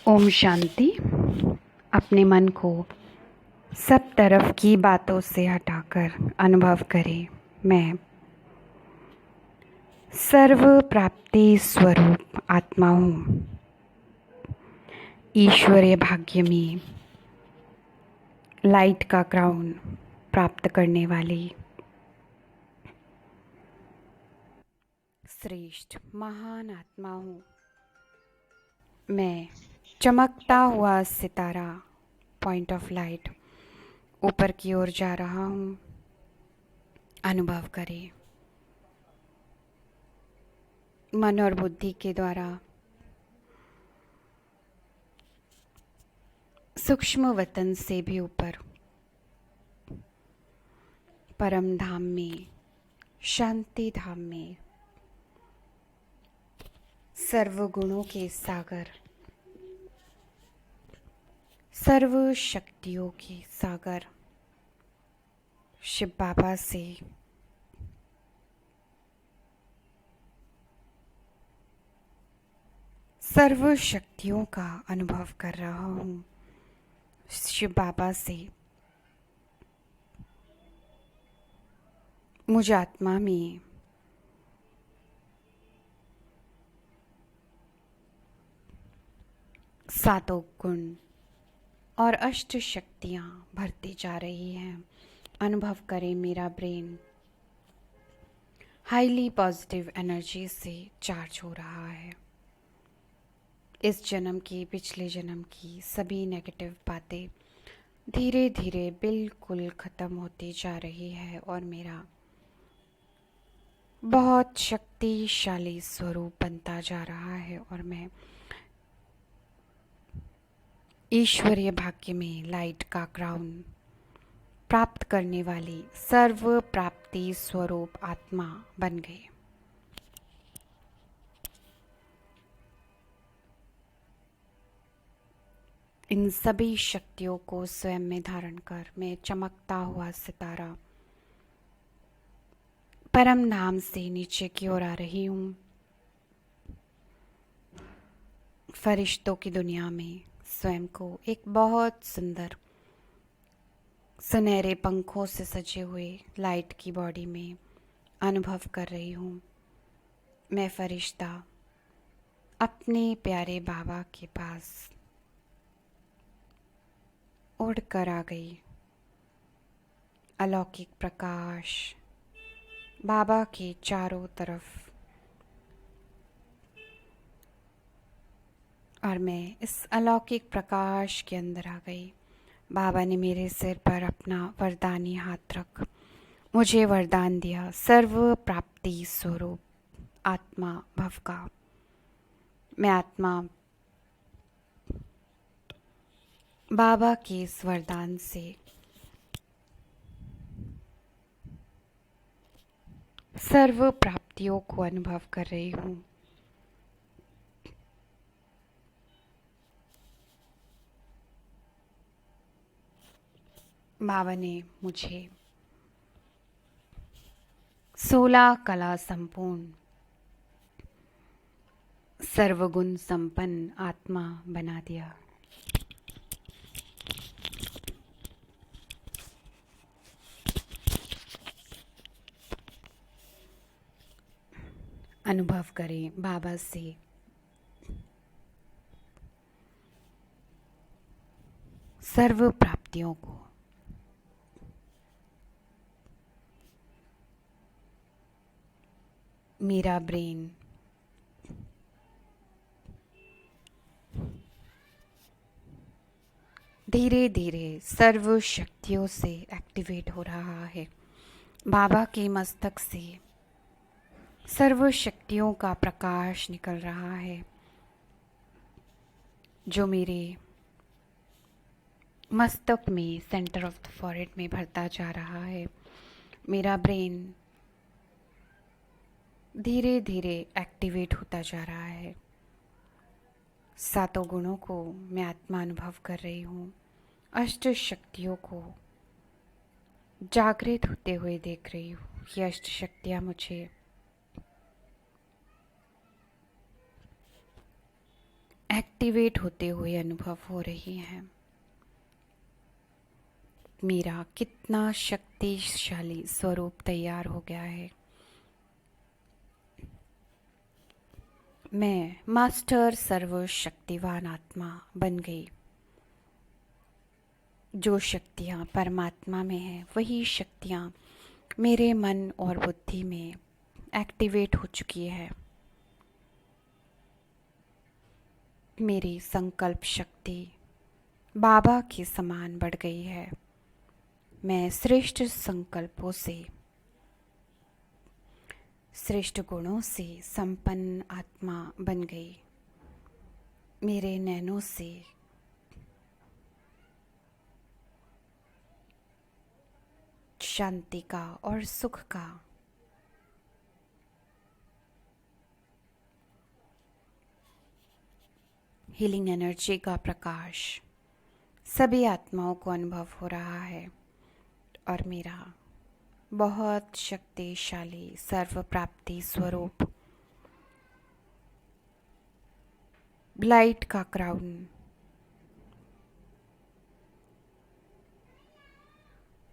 ओम शांति। अपने मन को सब तरफ की बातों से हटाकर अनुभव करें, मैं सर्व प्राप्ति स्वरूप आत्मा हूँ। ईश्वरीय भाग्य में लाइट का क्राउन प्राप्त करने वाली श्रेष्ठ महान आत्मा हूँ। मैं चमकता हुआ सितारा पॉइंट ऑफ लाइट ऊपर की ओर जा रहा हूँ। अनुभव करें, मन और बुद्धि के द्वारा सूक्ष्म वतन से भी ऊपर परम धाम में, शांति धाम में, सर्व गुणों के सागर, सर्व शक्तियों के सागर शिव बाबा से सर्व शक्तियों का अनुभव कर रहा हूँ। शिव बाबा से मुझ आत्मा में सातों गुण और अष्ट शक्तियाँ भरती जा रही हैं। अनुभव करें, मेरा ब्रेन हाईली पॉजिटिव एनर्जी से चार्ज हो रहा है। इस जन्म की, पिछले जन्म की सभी नेगेटिव बातें धीरे धीरे बिल्कुल ख़त्म होती जा रही है और मेरा बहुत शक्तिशाली स्वरूप बनता जा रहा है और मैं ईश्वरीय भाग्य में लाइट का क्राउन प्राप्त करने वाली सर्व प्राप्ति स्वरूप आत्मा बन गई। इन सभी शक्तियों को स्वयं में धारण कर मैं चमकता हुआ सितारा परम धाम से नीचे की ओर आ रही हूँ। फरिश्तों की दुनिया में स्वयं को एक बहुत सुंदर सुनहरे पंखों से सजे हुए लाइट की बॉडी में अनुभव कर रही हूँ। मैं फरिश्ता अपने प्यारे बाबा के पास उड़ कर आ गई। अलौकिक प्रकाश बाबा के चारों तरफ और मैं इस अलौकिक प्रकाश के अंदर आ गई। बाबा ने मेरे सिर पर अपना वरदानी हाथ रख मुझे वरदान दिया, सर्व प्राप्ति स्वरूप आत्मा भव का। मैं आत्मा बाबा के इस वरदान से सर्व प्राप्तियों को अनुभव कर रही हूँ। बाबा ने मुझे 16 कला संपूर्ण सर्वगुण संपन्न आत्मा बना दिया। अनुभव करें बाबा से सर्व प्राप्तियों को। मेरा ब्रेन धीरे धीरे सर्व शक्तियों से एक्टिवेट हो रहा है। बाबा के मस्तक से सर्व शक्तियों का प्रकाश निकल रहा है जो मेरे मस्तक में सेंटर ऑफ द फॉरहेड में भरता जा रहा है। मेरा ब्रेन धीरे धीरे एक्टिवेट होता जा रहा है। सातों गुणों को मैं आत्मा अनुभव कर रही हूँ। अष्ट शक्तियों को जागृत होते हुए देख रही हूँ। ये अष्ट शक्तियाँ मुझे एक्टिवेट होते हुए अनुभव हो रही हैं। मेरा कितना शक्तिशाली स्वरूप तैयार हो गया है। मैं मास्टर सर्वशक्तिवान आत्मा बन गई। जो शक्तियाँ परमात्मा में हैं वही शक्तियाँ मेरे मन और बुद्धि में एक्टिवेट हो चुकी है। मेरी संकल्प शक्ति बाबा के समान बढ़ गई है। मैं श्रेष्ठ संकल्पों से, श्रेष्ठ गुणों से संपन्न आत्मा बन गई। मेरे नैनों से शांति का और सुख का हीलिंग एनर्जी का प्रकाश सभी आत्माओं को अनुभव हो रहा है और मेरा बहुत शक्तिशाली सर्व प्राप्ति स्वरूप लाइट का क्राउन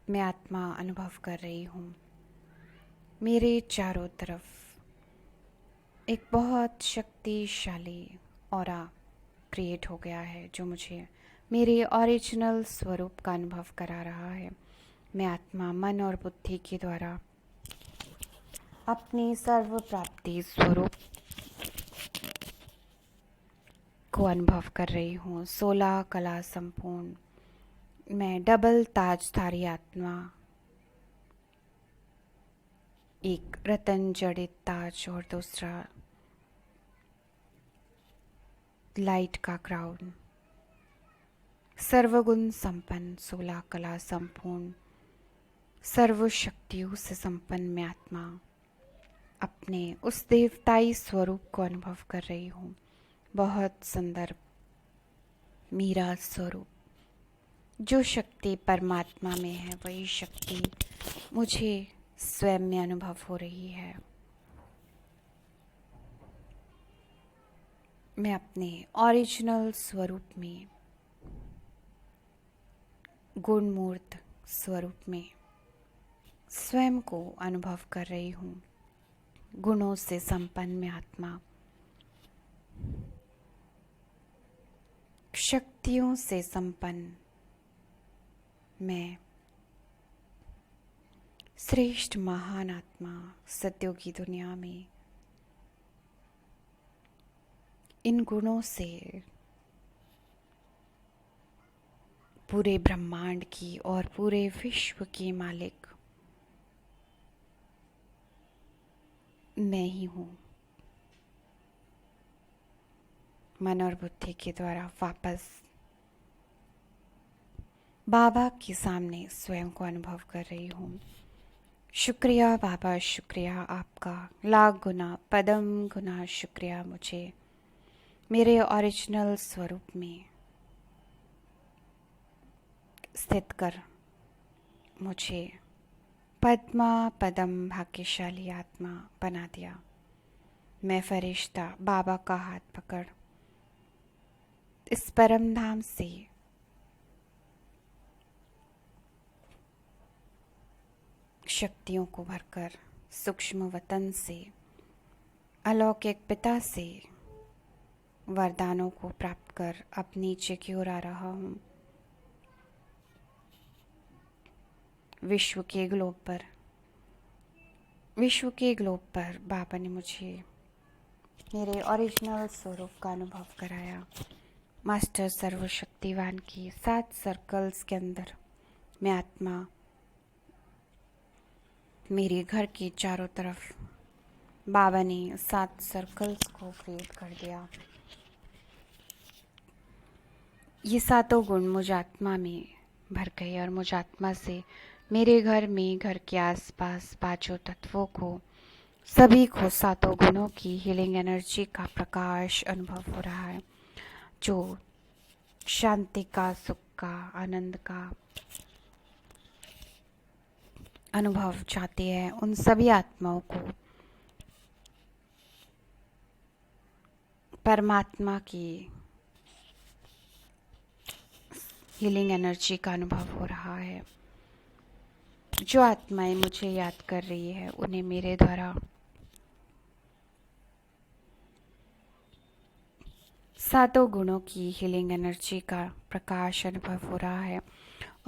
मैं आत्मा अनुभव कर रही हूँ। मेरे चारों तरफ एक बहुत शक्तिशाली ऑरा क्रिएट हो गया है जो मुझे मेरे ओरिजिनल स्वरूप का अनुभव करा रहा है। मैं आत्मा मन और बुद्धि के द्वारा अपनी सर्व प्राप्ति स्वरूप को अनुभव कर रही हूँ। 16 कला संपूर्ण मैं डबल ताजधारी आत्मा, एक रतन जड़ित ताज और दूसरा लाइट का क्राउन, सर्वगुण संपन्न 16 कला संपूर्ण सर्व शक्तियों से संपन्न मैं आत्मा अपने उस देवताई स्वरूप को अनुभव कर रही हूँ। बहुत सुंदर मेरा स्वरूप, जो शक्ति परमात्मा में है वही शक्ति मुझे स्वयं में अनुभव हो रही है। मैं अपने ओरिजिनल स्वरूप में, गुणमूर्त स्वरूप में स्वयं को अनुभव कर रही हूँ। गुणों से संपन्न मैं आत्मा, शक्तियों से संपन्न मैं श्रेष्ठ महान आत्मा सत्यों की दुनिया में इन गुणों से पूरे ब्रह्मांड की और पूरे विश्व की मालिक मैं ही हूँ। मन और बुद्धि के द्वारा वापस बाबा के सामने स्वयं को अनुभव कर रही हूँ। शुक्रिया बाबा, शुक्रिया आपका, लाख गुना पदम गुना शुक्रिया मुझे मेरे ओरिजिनल स्वरूप में स्थित कर मुझे पद्मा पदम भाग्यशाली आत्मा बना दिया। मैं फरिश्ता बाबा का हाथ पकड़ इस परम धाम से शक्तियों को भरकर सूक्ष्म वतन से अलौकिक पिता से वरदानों को प्राप्त कर अब नीचे की ओर आ रहा हूँ। विश्व के ग्लोब पर बाबा ने मुझे मेरे ओरिजिनल स्वरूप का अनुभव कराया। मास्टर सर्वशक्तिवान की 7 सर्कल्स के अंदर मैं आत्मा मेरे घर के चारों तरफ बाबा ने 7 सर्कल्स को क्रिएट कर दिया। ये 7 गुण मुझ आत्मा में भर गए और मुझ आत्मा से मेरे घर में, घर के आसपास 5 तत्वों को, सभी को 7 गुणों की हीलिंग एनर्जी का प्रकाश अनुभव हो रहा है, जो शांति का, सुख का, आनंद का अनुभव चाहते हैं। उन सभी आत्माओं को परमात्मा की हीलिंग एनर्जी का अनुभव हो रहा है। जो आत्माएं मुझे याद कर रही है उन्हें मेरे द्वारा सातों गुणों की हीलिंग एनर्जी का प्रकाश अनुभव हो रहा है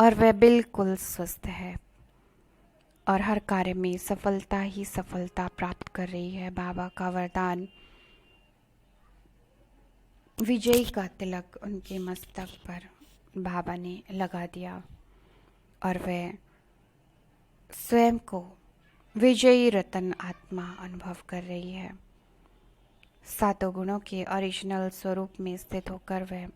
और वह बिल्कुल स्वस्थ है और हर कार्य में सफलता ही सफलता प्राप्त कर रही है। बाबा का वरदान, विजयी का तिलक उनके मस्तक पर बाबा ने लगा दिया और वह स्वयं को विजयी रतन आत्मा अनुभव कर रही है। सातों गुणों के ओरिजिनल स्वरूप में स्थित होकर वह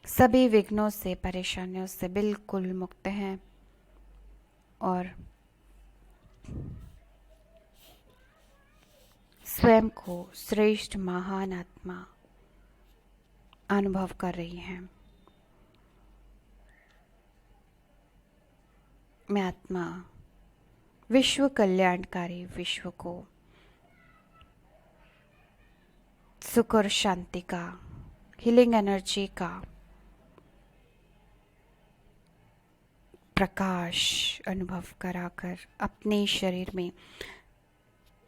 सभी विघ्नों से, परेशानियों से बिल्कुल मुक्त हैं और स्वयं को श्रेष्ठ महान आत्मा अनुभव कर रही हैं। मैं आत्मा विश्व कल्याणकारी विश्व को सुख और शांति का, हीलिंग एनर्जी का प्रकाश अनुभव कराकर अपने शरीर में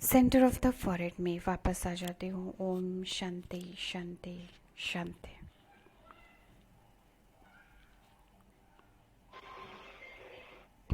सेंटर ऑफ द फॉरहेड में वापस आ जाती हूँ। ओम शांति शांति शांति।